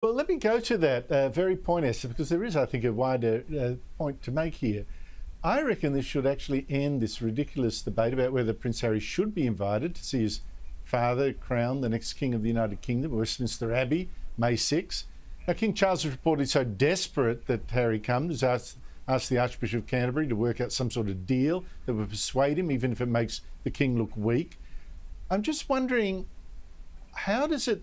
Well, let me go to that very point, Esther, because there is, I think, a wider point to make here. I reckon this should actually end this ridiculous debate about whether Prince Harry should be invited to see his father crowned the next King of the United Kingdom, Westminster Abbey, May 6. Now, King Charles is reportedly so desperate that Harry comes, asked the Archbishop of Canterbury to work out some sort of deal that would persuade him, even if it makes the King look weak. I'm just wondering, how does it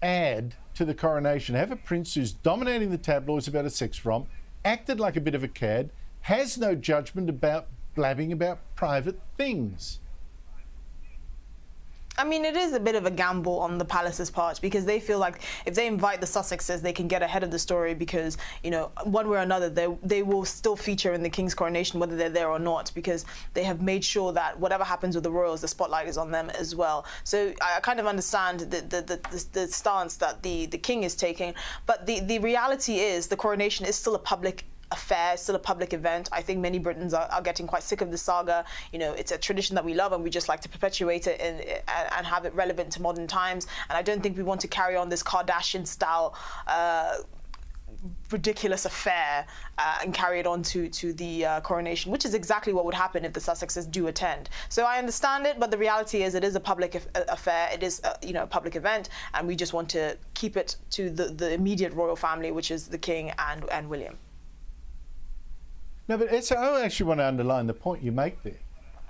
add to the coronation? Have a prince who's dominating the tabloids about a sex romp, acted like a bit of a cad, has no judgment about blabbing about private things. I mean, it is a bit of a gamble on the palace's part, because they feel like if they invite the Sussexes, they can get ahead of the story because, you know, one way or another, they will still feature in the King's coronation, whether they're there or not, because they have made sure that whatever happens with the royals, the spotlight is on them as well. So I kind of understand the stance that the King is taking, but the reality is the coronation is still a public affair, still a public event. I think many Britons are getting quite sick of the saga. You know, it's a tradition that we love and we just like to perpetuate it and have it relevant to modern times. And I don't think we want to carry on this Kardashian-style ridiculous affair and carry it on to the coronation, which is exactly what would happen if the Sussexes do attend. So I understand it, but the reality is it is a public affair. It is you know, a public event, and we just want to keep it to the immediate royal family, which is the King and William. No, but Esther, I actually want to underline the point you make there.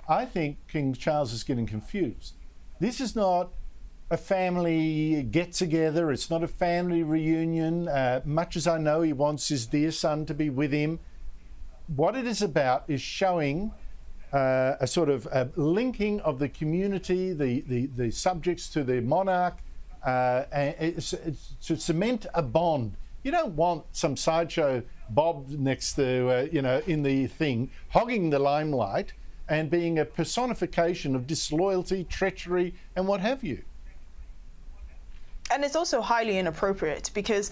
I think King Charles is getting confused. This is not a family get-together. It's not a family reunion. Much as I know he wants his dear son to be with him, what it is about is showing a sort of a linking of the community, the subjects to the monarch, and it's to cement a bond. You don't want some sideshow Bob next to, you know, in the thing, hogging the limelight and being a personification of disloyalty, treachery, and what have you. And it's also highly inappropriate because,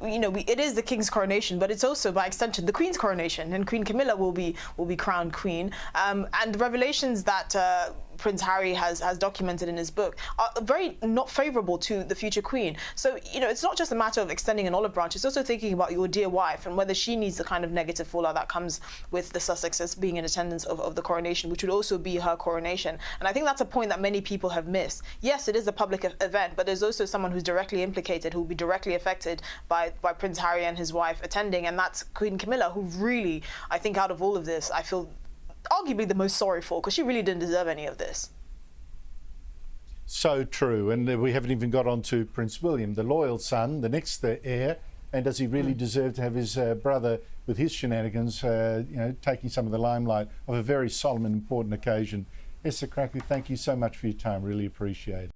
you know, it is the King's coronation, but it's also, by extension, the Queen's coronation, and Queen Camilla will be crowned Queen. And the revelations that Prince Harry has documented in his book are very not favourable to the future Queen. So, you know, it's not just a matter of extending an olive branch, it's also thinking about your dear wife and whether she needs the kind of negative fallout that comes with the Sussexes being in attendance of the coronation, which would also be her coronation. And I think that's a point that many people have missed. Yes, it is a public event, but there's also someone who's directly implicated, who will be directly affected by Prince Harry and his wife attending, and that's Queen Camilla, who really, I think out of all of this, I feel arguably the most sorry for, because she really didn't deserve any of this. So true, and we haven't even got on to Prince William, the loyal son, the next heir, and does he really deserve to have his brother with his shenanigans, you know, taking some of the limelight of a very solemn and important occasion. Esther Krakue, thank you so much for your time, really appreciate it.